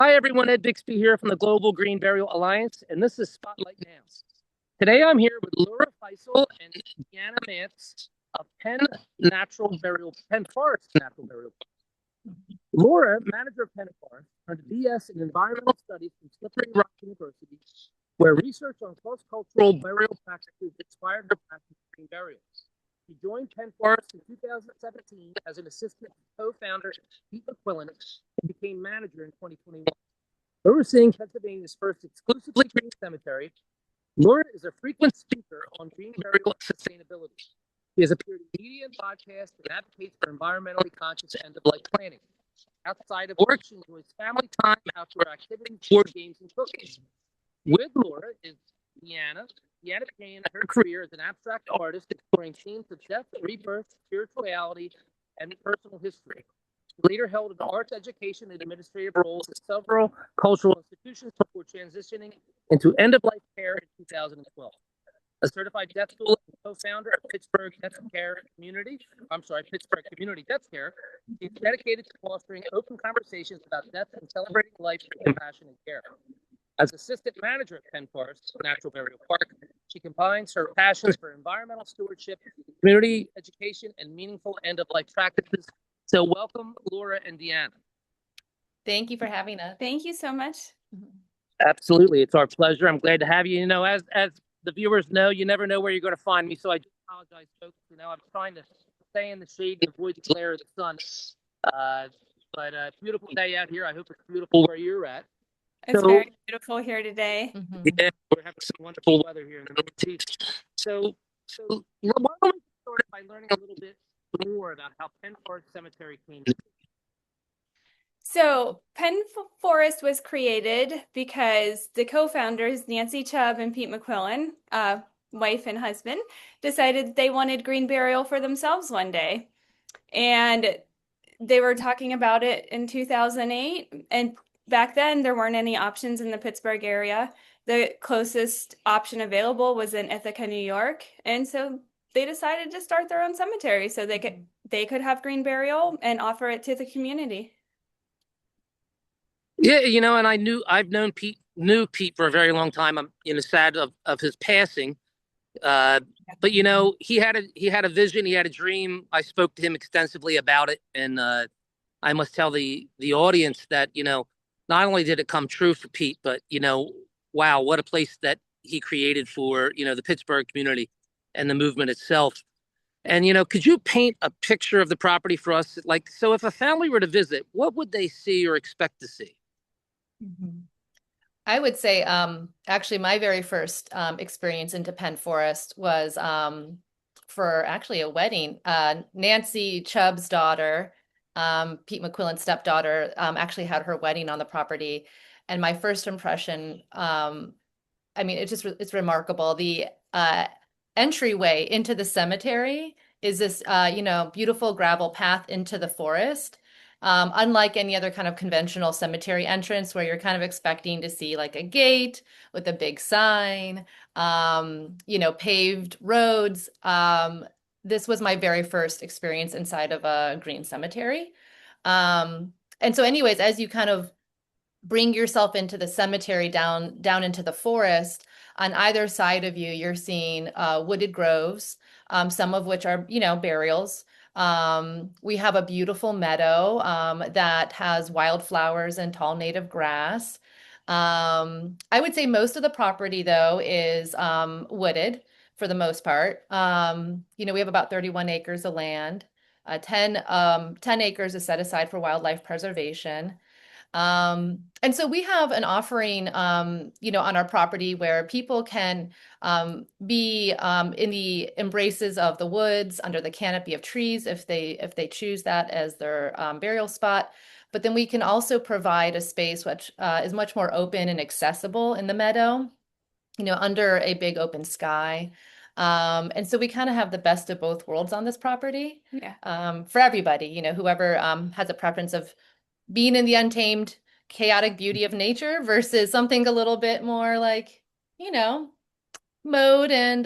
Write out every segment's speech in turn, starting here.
Hi, everyone. Ed Bixby here from the Global Green Burial Alliance, and this is Spotlight Now. Today, I'm here with Laura Faessel and Deanna Mance of Penn Forest Natural Burial Park. Laura, manager of Penn Forest, earned a BS in Environmental Studies from Slippery Rock University, where research on cross-cultural burial practices inspired her passion for green burials. She joined Penn Forest in 2017 as an assistant co-founder Pete McQuillin and became manager in 2021. Overseeing Pennsylvania's first exclusively green cemetery, Laura is a frequent speaker on green burial sustainability. She has appeared in media and podcasts and advocates for environmentally conscious end-of-life planning. Outside of work, she enjoys family time, outdoor activities, board games, and cooking. With Laura is Deanna. Deanna began her career as an abstract artist exploring themes of death, rebirth, spirituality, and personal history. She later held an arts education and administrative roles at several cultural institutions before transitioning into end-of-life care in 2012. A certified death doula and co-founder of Pittsburgh Community Death Care, she's dedicated to fostering open conversations about death and celebrating life through compassion and care. As assistant manager at Penn Forest Natural Burial Park, she combines her passions for environmental stewardship, community education, and meaningful end-of-life practices. So welcome, Laura and Deanna. Thank you for having us. Thank you so much. Absolutely. It's our pleasure. I'm glad to have you. You know, as the viewers know, you never know where you're going to find me. So I do apologize, folks. You know, I'm trying to stay in the shade and avoid the glare of the sun. But it's a beautiful day out here. I hope it's beautiful where you're at. It's very beautiful here today. Yeah, we're having some wonderful weather here in the Northeast. So why don't we start by learning a little bit more about how Penn Forest Cemetery came to be? So Penn Forest was created because the co-founders, Nancy Chubb and Pete McQuillin, wife and husband, decided they wanted green burial for themselves one day. And they were talking about it in 2008. And back then, there weren't any options in the Pittsburgh area. The closest option available was in Ithaca, New York. And so they decided to start their own cemetery so they could have green burial and offer it to the community. Yeah, you know, and I've known Pete for a very long time. I'm, you know, sad of his passing. But you know, he had a vision, he had a dream. I spoke to him extensively about it, and I must tell the audience that, you know, not only did it come true for Pete, but you know, wow, what a place that he created for, you know, the Pittsburgh community and the movement itself. And you know, could you paint a picture of the property for us? Like, so if a family were to visit, what would they see or expect to see? I would say, actually, my very first experience into Penn Forest was for actually a wedding. Nancy Chubb's daughter, Pete McQuillin's stepdaughter, actually had her wedding on the property. And my first impression, I mean, it's remarkable. The entryway into the cemetery is this, you know, beautiful gravel path into the forest. Unlike any other kind of conventional cemetery entrance where you're kind of expecting to see like a gate with a big sign, you know, paved roads. This was my very first experience inside of a green cemetery. And so anyways, as you kind of bring yourself into the cemetery down into the forest, on either side of you, you're seeing wooded groves, some of which are, you know, burials. We have a beautiful meadow that has wildflowers and tall native grass. I would say most of the property, though, is wooded for the most part. You know, we have about 31 acres of land. 10 acres is set aside for wildlife preservation. And so we have an offering, you know, on our property where people can be in the embraces of the woods under the canopy of trees if they choose that as their burial spot. But then we can also provide a space which is much more open and accessible in the meadow, you know, under a big open sky. And so we kind of have the best of both worlds on this property. Yeah. For everybody, you know, whoever has a preference of being in the untamed, chaotic beauty of nature versus something a little bit more like, you know, mode and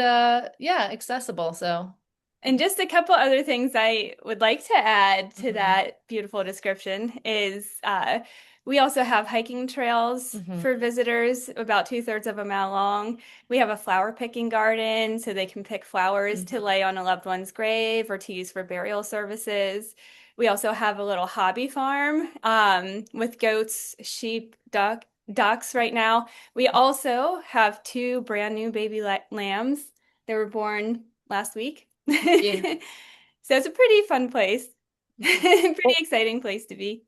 yeah, accessible. So, and just a couple other things I would like to add to that beautiful description is We also have hiking trails Mhm. for visitors, about 2/3 of a mile long. We have a flower picking garden so they can pick flowers to lay on a loved one's grave or to use for burial services. We also have a little hobby farm with goats, sheep, ducks right now. We also have two brand new baby lambs. They were born last week. Yeah. So it's a pretty fun place. Pretty Well, exciting place to be.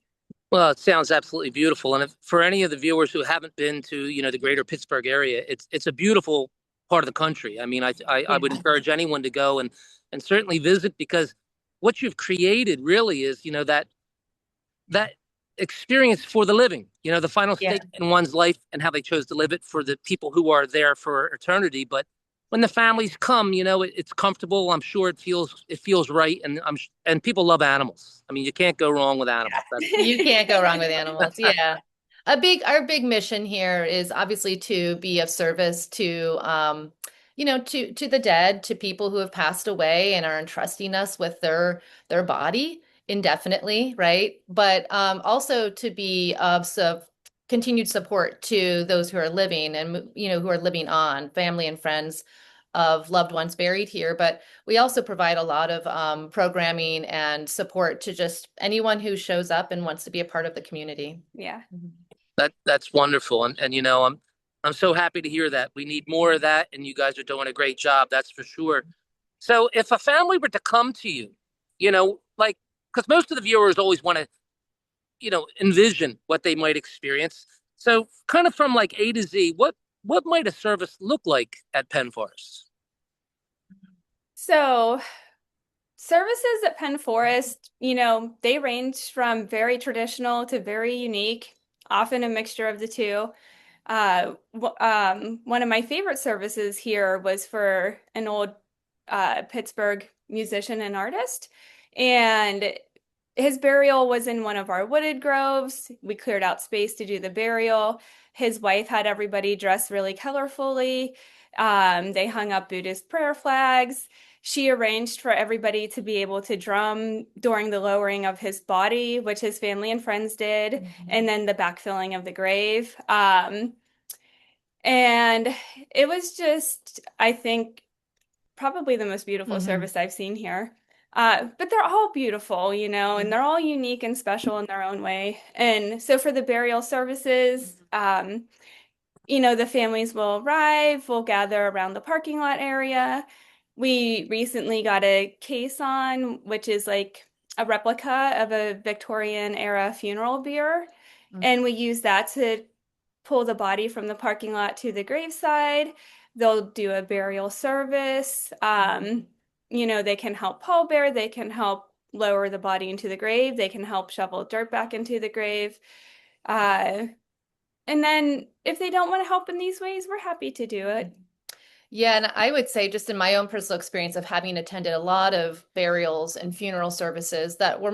well, it sounds absolutely beautiful. And if, for any of the viewers who haven't been to, the greater Pittsburgh area, it's a beautiful part of the country. I mean, I Yeah. would encourage anyone to go and certainly visit because what you've created really is, that experience for the living, the final Yeah. stake in one's life and how they chose to live it for the people who are there for eternity. But when the families come, it's comfortable. I'm sure it feels right, and people love animals. I mean, you can't go wrong with animals. You can't go wrong with animals. Yeah. Our big mission here is obviously to be of service to to the dead, to people who have passed away and are entrusting us with their body indefinitely, right? But also to be of continued support to those who are living and who are living on, family and friends of loved ones buried here. But we also provide a lot of programming and support to just anyone who shows up and wants to be a part of the community. Yeah. That's wonderful, and I'm so happy to hear that. We need more of that, and you guys are doing a great job. That's for sure. So, if a family were to come to you, like because most of the viewers always want to envision what they might experience. So, kind of from like A to Z, what might a service look like at Penn Forest? So services at Penn Forest, they range from very traditional to very unique, often a mixture of the two. One of my favorite services here was for an old Pittsburgh musician and artist, and his burial was in one of our wooded groves. We cleared out space to do the burial. His wife had everybody dressed really colorfully. They hung up Buddhist prayer flags. She arranged for everybody to be able to drum during the lowering of his body, which his family and friends did, and then the backfilling of the grave. And it was just, I think, probably the most beautiful service I've seen here. But they're all beautiful, and they're all unique and special in their own way. And so for the burial services, the families will arrive, we'll gather around the parking lot area. We recently got a caisson, which is like a replica of a Victorian era funeral bier. And we use that to pull the body from the parking lot to the graveside. They'll do a burial service. They can help pallbear, they can help lower the body into the grave, they can help shovel dirt back into the grave. And then if they don't want to help in these ways, we're happy to do it. Yeah, and I would say just in my own personal experience of having attended a lot of burials and funeral services that were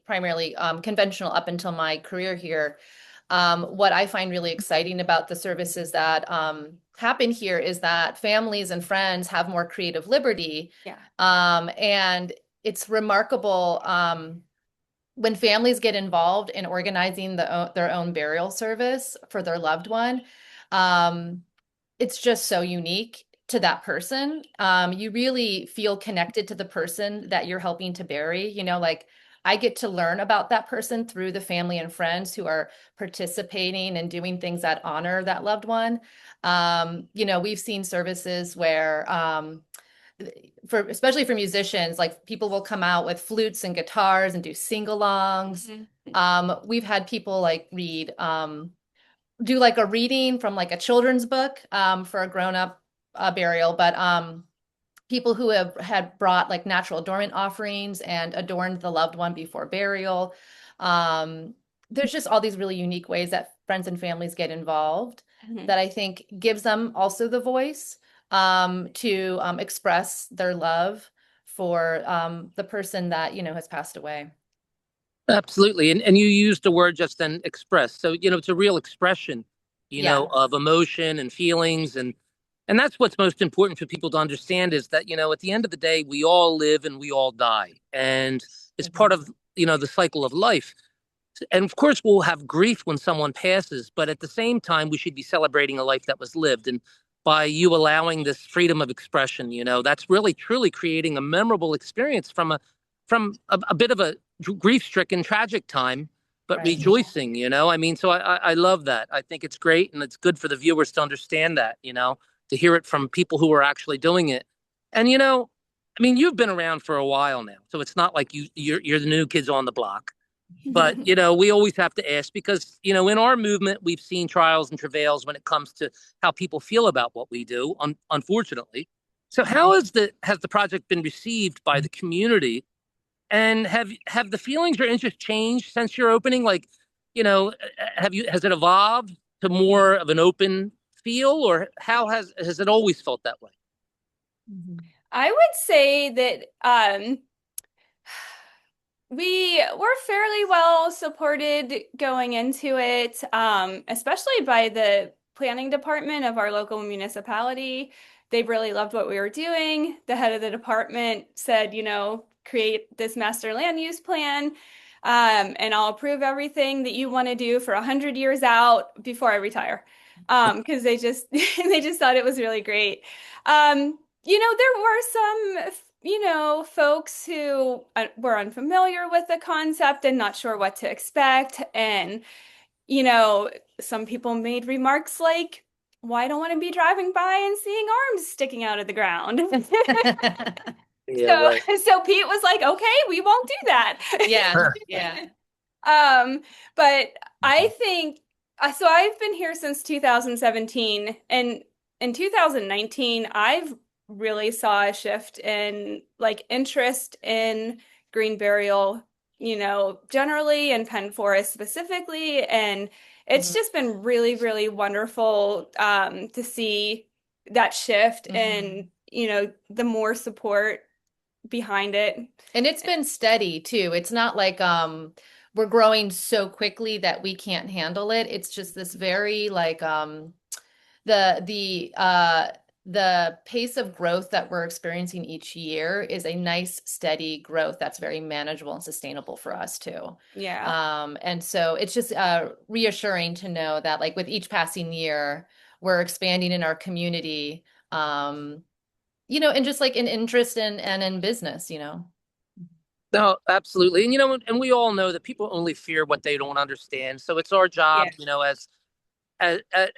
primarily conventional up until my career here, what I find really exciting about the services that happen here is that families and friends have more creative liberty. Yeah. And it's remarkable when families get involved in organizing their own burial service for their loved one. It's just so unique to that person. You really feel connected to the person that you're helping to bury. Like I get to learn about that person through the family and friends who are participating and doing things that honor that loved one. We've seen services where especially for musicians, like people will come out with flutes and guitars and do sing-alongs. We've had people like do like a reading from like a children's book for a grown-up burial, but people who had brought like natural adornment offerings and adorned the loved one before burial. There's just all these really unique ways that friends and families get involved that I think gives them also the voice to express their love for the person that has passed away. Absolutely. And you used the word just then express. So, it's a real expression, Yeah. of emotion and feelings. And that's what's most important for people to understand is that, at the end of the day, we all live and we all die. And it's part of, the cycle of life. And of course, we'll have grief when someone passes, but at the same time, we should be celebrating a life that was lived. And by you allowing this freedom of expression, that's really truly creating a memorable experience from a bit of a grief-stricken, tragic time, but Right. rejoicing. I mean, so I love that. I think it's great, and it's good for the viewers to understand that, to hear it from people who are actually doing it. And I mean, you've been around for a while now, so it's not like you're the new kids on the block. But, we always have to ask because, in our movement, we've seen trials and travails when it comes to how people feel about what we do, unfortunately. So how has the project been received by the community? And have the feelings or interest changed since your opening? Like, has it evolved to more of an open feel, or how has it always felt that way? I would say that we were fairly well supported going into it, especially by the planning department of our local municipality. They really loved what we were doing. The head of the department said, create this master land use plan, and I'll approve everything that you want to do for 100 years out before I retire. Because they just they just thought it was really great. There were some folks who were unfamiliar with the concept and not sure what to expect. And, some people made remarks like, well, I don't want to be driving by and seeing arms sticking out of the ground. Yeah, right. So Pete was like, okay, we won't do that. Yeah. But I think, so I've been here since 2017, and in 2019, I've really saw a shift in like interest in green burial, generally, and Penn Forest specifically. And it's just been really, really wonderful to see that shift and, the more support behind it. And it's been steady too. It's not like we're growing so quickly that we can't handle it. It's just this very like the pace of growth that we're experiencing each year is a nice steady growth that's very manageable and sustainable for us too. Yeah. And so it's just reassuring to know that like with each passing year, we're expanding in our community, and just like in interest and in business. No, absolutely. And we all know that people only fear what they don't understand. So it's our job, Yeah.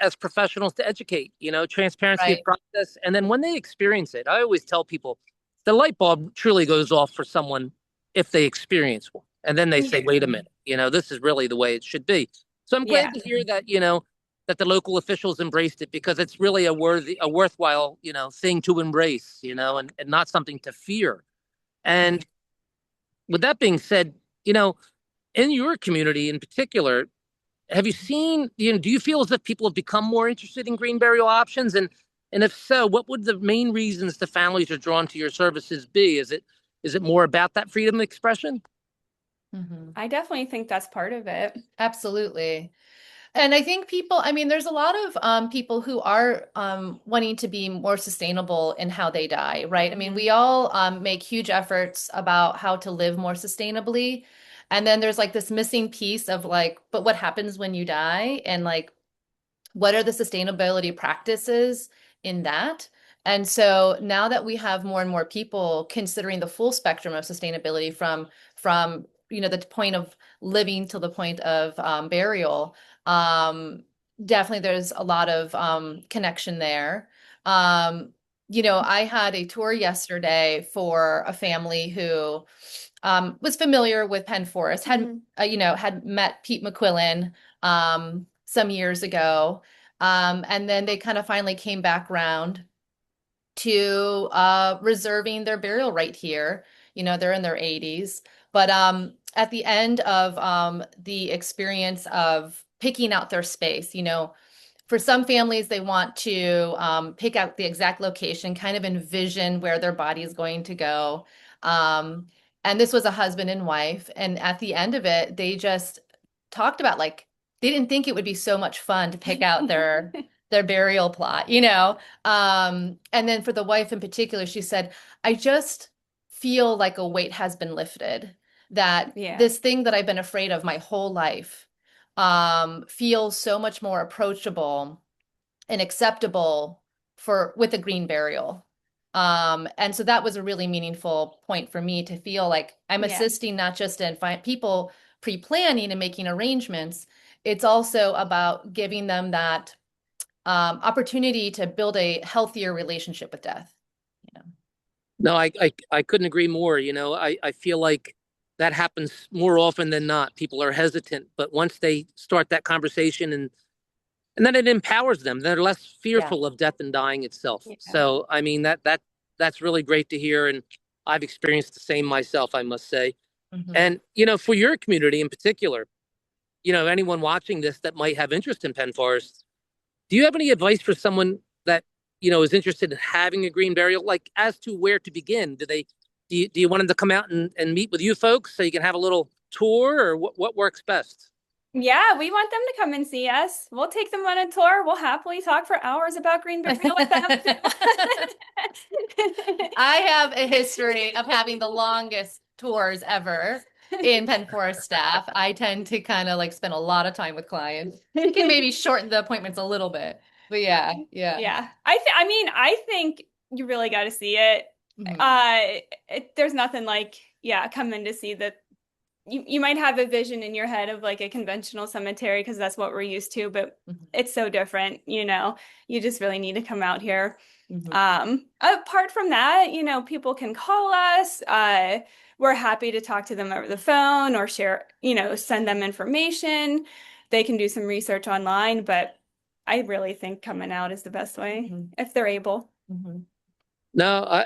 as professionals to educate, transparency of Right. process. And then when they experience it, I always tell people the light bulb truly goes off for someone if they experience one. And then they say, wait a minute, this is really the way it should be. So I'm glad to hear that, that the local officials embraced it because it's really a worthwhile, thing to embrace, and not something to fear. And with that being said, in your community in particular, have you seen, do you feel as if people have become more interested in green burial options? And if so, what would the main reasons the families are drawn to your services be? Is it more about that freedom of expression? I definitely think that's part of it. Absolutely. And I think there's a lot of people who are wanting to be more sustainable in how they die, right? I mean, we all make huge efforts about how to live more sustainably. And then there's like this missing piece of like, but what happens when you die? And like, what are the sustainability practices in that? And so now that we have more and more people considering the full spectrum of sustainability from the point of living to the point of burial, definitely there's a lot of connection there. I had a tour yesterday for a family who was familiar with Penn Forest, had met Pete McQuillin some years ago. And then they kind of finally came back around to reserving their burial right here. They're in their 80s. But at the end of the experience of picking out their space, for some families, they want to pick out the exact location, kind of envision where their body is going to go. And this was a husband and wife. And at the end of it, they just talked about like, they didn't think it would be so much fun to pick out their burial plot, and then for the wife in particular, she said, I just feel like a weight has been lifted. that Yeah. this thing that I've been afraid of my whole life feels so much more approachable and acceptable with a green burial. And so that was a really meaningful point for me to feel like I'm Yeah. assisting not just in people pre-planning and making arrangements, it's also about giving them that opportunity to build a healthier relationship with death. You know? No, I couldn't agree more. I feel like that happens more often than not. People are hesitant, but once they start that conversation and then it empowers them, they're less fearful of death and dying itself. Yeah. So, I mean, that's really great to hear. And I've experienced the same myself, I must say. Mm-hmm. And, for your community in particular, anyone watching this that might have interest in Penn Forest, do you have any advice for someone that, is interested in having a green burial, like as to where to begin? Do you want them to come out and meet with you folks so you can have a little tour, or what works best? Yeah, we want them to come and see us. We'll take them on a tour. We'll happily talk for hours about green burial with them. I have a history of having the longest tours ever in Penn Forest staff. I tend to kind of like spend a lot of time with clients. You can maybe shorten the appointments a little bit. But yeah. Yeah. I think you really got to see it. There's nothing like, coming to see that. You might have a vision in your head of like a conventional cemetery because that's what we're used to, but it's so different, you just really need to come out here. Apart from that, people can call us. We're happy to talk to them over the phone or share, send them information. They can do some research online, but I really think coming out is the best way if they're able. No,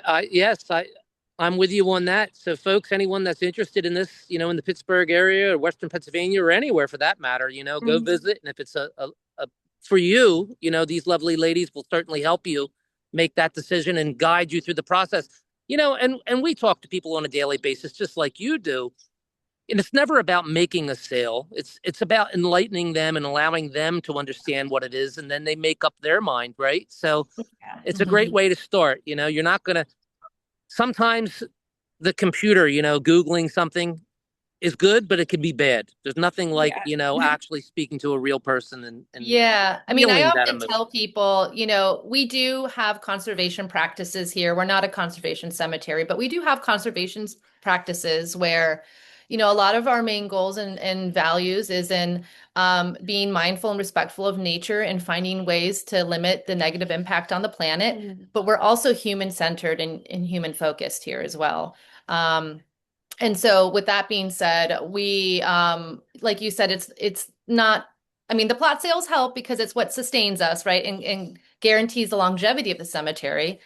I'm with you on that. So, folks, anyone that's interested in this, in the Pittsburgh area or Western Pennsylvania or anywhere for that matter, go visit. And if it's a for you, these lovely ladies will certainly help you make that decision and guide you through the process. And we talk to people on a daily basis, just like you do. And it's never about making a sale. It's about enlightening them and allowing them to understand what it is, and then they make up their mind, right? So it's a great way to start. You're not gonna. Sometimes the computer, Googling something is good, but it can be bad. There's nothing like, actually speaking to a real person and yeah. I mean, I feeling that often emotion. tell people, we do have conservation practices here. We're not a conservation cemetery, but we do have conservation practices where, a lot of our main goals and values is in being mindful and respectful of nature and finding ways to limit the negative impact on the planet. But we're also human-centered and human-focused here as well. And so with that being said, we, like you said, it's not, I mean, the plot sales help because it's what sustains us, right? And guarantees the longevity of the cemetery.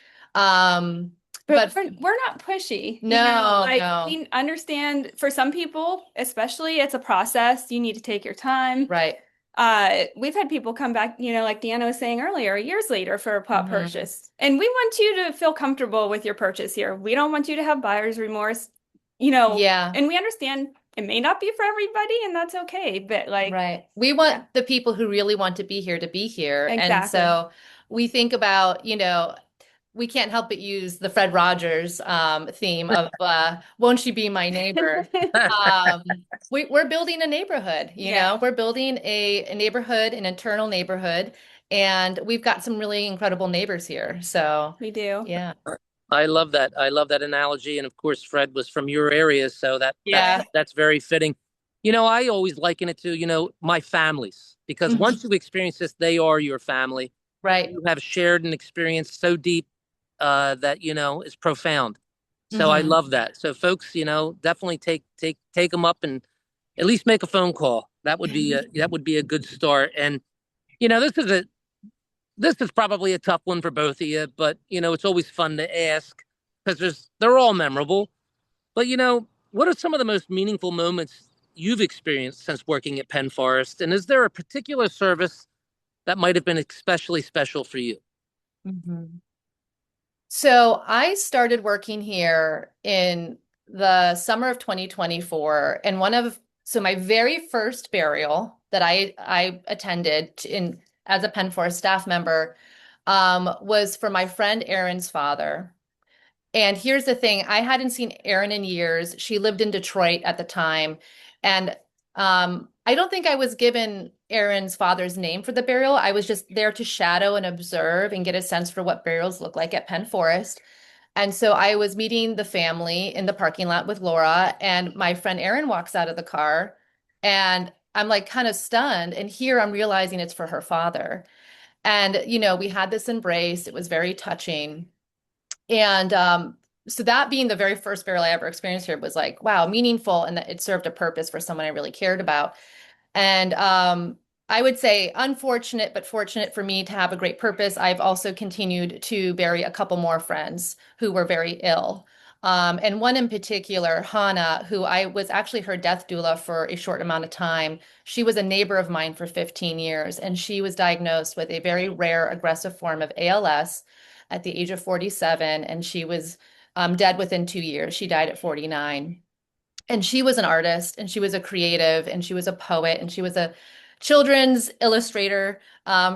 But we're not pushy. No. We understand for some people, especially, it's a process. You need to take your time. Right. We've had people come back, like Deanna was saying earlier, years later for a plot purchase. And we want you to feel comfortable with your purchase here. We don't want you to have buyer's remorse, Yeah. And we understand it may not be for everybody, and that's okay. But right. We want the people who really want to be here. Exactly. And so we think about, we can't help but use the Fred Rogers theme of "Won't You Be My Neighbor?" We're building a neighborhood. We're building a neighborhood, an internal neighborhood, and we've got some really incredible neighbors here. So we do. Yeah. I love that. I love that analogy. And of course, Fred was from your area, so that's very fitting. I always liken it to, my families, because once you experience this, they are your family. Right. You have shared an experience so deep that is profound. So I love that. So folks, definitely take them up and at least make a phone call. That would be a good start. And this is probably a tough one for both of you, but it's always fun to ask because they're all memorable. But what are some of the most meaningful moments you've experienced since working at Penn Forest? And is there a particular service that might have been especially special for you? So I started working here in the summer of 2024, and my very first burial that I attended as a Penn Forest staff member was for my friend Aaron's father. And here's the thing, I hadn't seen Erin in years. She lived in Detroit at the time. And I don't think I was given Erin's father's name for the burial. I was just there to shadow and observe and get a sense for what burials look like at Penn Forest. And so I was meeting the family in the parking lot with Laura, and my friend Erin walks out of the car, and I'm like kind of stunned. And here I'm realizing it's for her father. And, we had this embrace. It was very touching. And so that being the very first burial I ever experienced here was like, wow, meaningful. And that it served a purpose for someone I really cared about. And I would say unfortunate, but fortunate for me to have a great purpose. I've also continued to bury a couple more friends who were very ill. And one in particular, Hannah, who I was actually her death doula for a short amount of time. She was a neighbor of mine for 15 years, and she was diagnosed with a very rare aggressive form of ALS at the age of 47, and she was dead within 2 years. She died at 49. And she was an artist, and she was a creative, and she was a poet, and she was a children's illustrator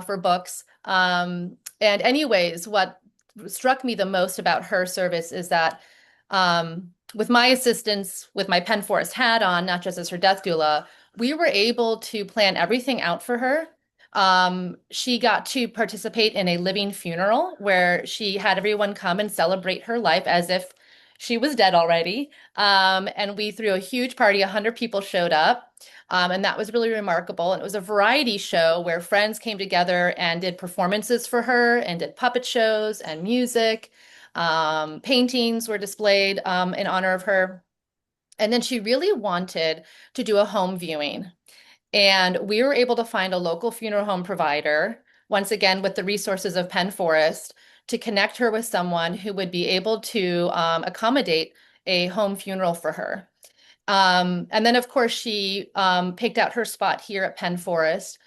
for books. And anyways, what struck me the most about her service is that with my assistance, with my Penn Forest hat on, not just as her death doula, we were able to plan everything out for her. She got to participate in a living funeral where she had everyone come and celebrate her life as if she was dead already. And we threw a huge party. 100 people showed up. And that was really remarkable. And it was a variety show where friends came together and did performances for her and did puppet shows and music. Paintings were displayed in honor of her. And then she really wanted to do a home viewing. And we were able to find a local funeral home provider, once again, with the resources of Penn Forest, to connect her with someone who would be able to accommodate a home funeral for her. And then, of course, she picked out her spot here at Penn Forest.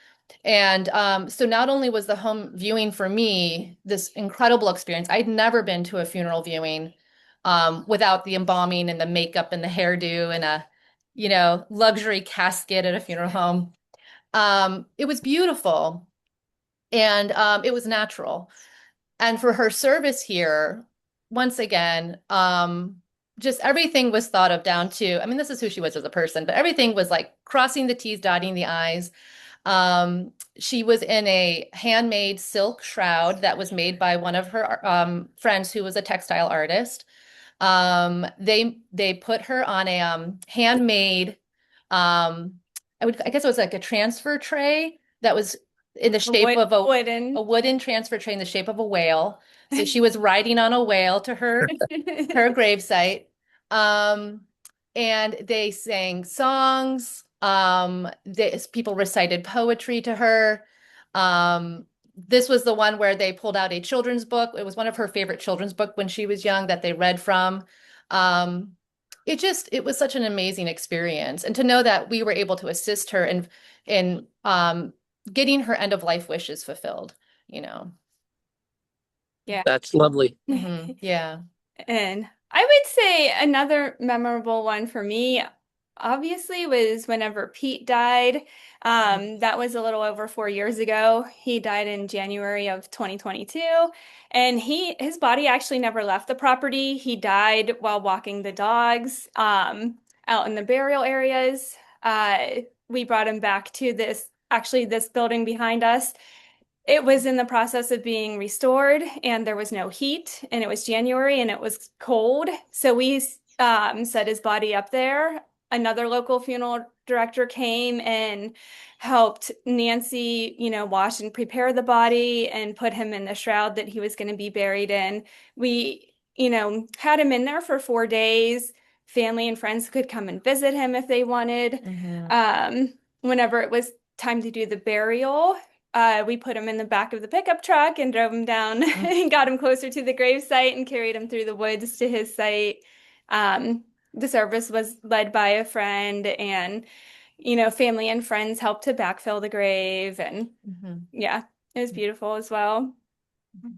And so not only was the home viewing for me this incredible experience, I'd never been to a funeral viewing without the embalming and the makeup and the hairdo and a, luxury casket at a funeral home. It was beautiful, and it was natural. And for her service here, once again, just everything was thought of down to, I mean, this is who she was as a person, but everything was like crossing the T's, dotting the I's. She was in a handmade silk shroud that was made by one of her friends who was a textile artist. They put her on a handmade, I guess it was like a transfer tray that was in the shape of a wooden transfer tray in the shape of a whale. So she was riding on a whale to her gravesite. And they sang songs. People recited poetry to her. This was the one where they pulled out a children's book. It was one of her favorite children's book when she was young that they read from. It was such an amazing experience. And to know that we were able to assist her in getting her end of life wishes fulfilled, Yeah. That's lovely. Yeah. And I would say another memorable one for me, obviously, was whenever Pete died. That was a little over 4 years ago. He died in January of 2022, and his body actually never left the property. He died while walking the dogs out in the burial areas. We brought him back to this building behind us. It was in the process of being restored, and there was no heat, and it was January, and it was cold. So we set his body up there. Another local funeral director came and helped Nancy, wash and prepare the body and put him in the shroud that he was going to be buried in. We, had him in there for 4 days. Family and friends could come and visit him if they wanted. Whenever it was time to do the burial, we put him in the back of the pickup truck and drove him down and got him closer to the gravesite and carried him through the woods to his site. The service was led by a friend, and, family and friends helped to backfill the grave. And yeah, it was beautiful as well.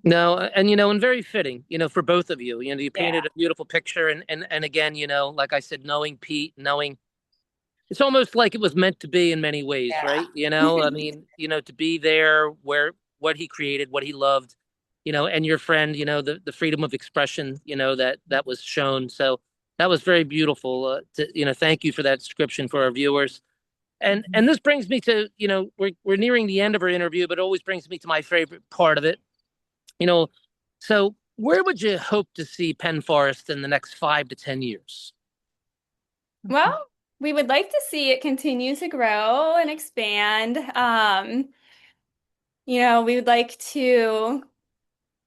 No, and very fitting, for both of you. You painted a beautiful picture, and again, like I said, knowing Pete, it's almost like it was meant to be in many ways, right? I mean, to be there where what he created, what he loved, and your friend, the freedom of expression, that was shown. So that was very beautiful. Thank you for that description for our viewers. And this brings me to, we're nearing the end of our interview, but it always brings me to my favorite part of it. So where would you hope to see Penn Forest in the next 5 to 10 years? Well, we would like to see it continue to grow and expand. We would like to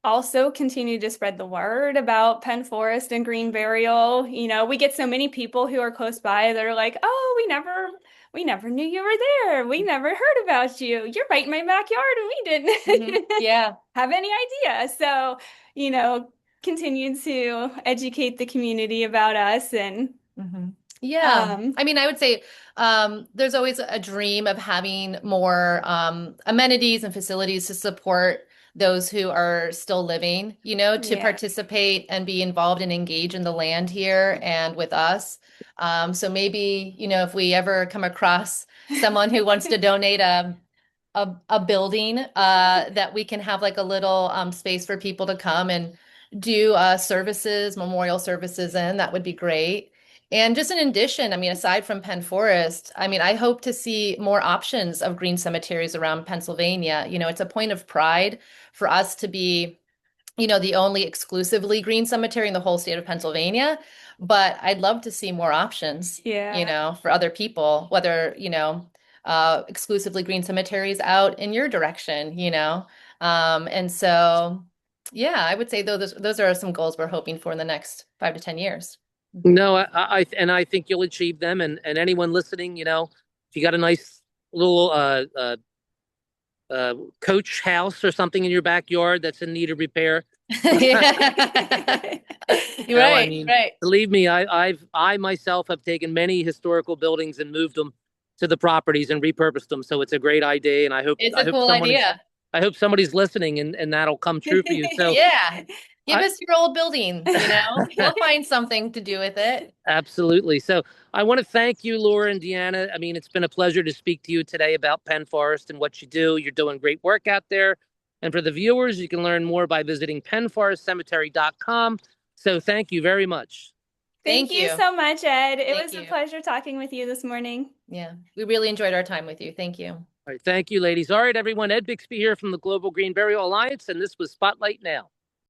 also continue to spread the word about Penn Forest and green burial. We get so many people who are close by that are like, "Oh, we never knew you were there. We never heard about you. You're right in my backyard, and we didn't Yeah. have any idea." So, continue to educate the community about us and Yeah. I mean, I would say there's always a dream of having more amenities and facilities to support those who are still living, to participate and be involved and engage in the land here and with us. So maybe, if we ever come across someone who wants to donate a building that we can have like a little space for people to come and do services, memorial services in, that would be great. And just in addition, I mean, aside from Penn Forest, I mean, I hope to see more options of green cemeteries around Pennsylvania. It's a point of pride for us to be, the only exclusively green cemetery in the whole state of Pennsylvania. But I'd love to see more options, for other people, whether, exclusively green cemeteries out in your direction, And so, yeah, I would say those are some goals we're hoping for in the next 5 to 10 years. No, I think you'll achieve them. And anyone listening, if you got a nice little coach house or something in your backyard that's in need of repair. Right, I mean, right. Believe me, I myself have taken many historical buildings and moved them to the properties and repurposed them. So it's a great idea, and It's a cool idea. I hope somebody's listening and that'll come true for you. So yeah. Give us your old building, we'll find something to do with it. Absolutely. So I want to thank you, Laura and Deanna. I mean, it's been a pleasure to speak to you today about Penn Forest and what you do. You're doing great work out there. And for the viewers, you can learn more by visiting pennforestcemetery.com. So thank you very much. Thank you so much, Ed. It Thank was you. a pleasure talking with you this morning. Yeah, we really enjoyed our time with you. Thank you. All right. Thank you, ladies. All right, everyone. Ed Bixby here from the Global Green Burial Alliance, and this was Spotlight Now.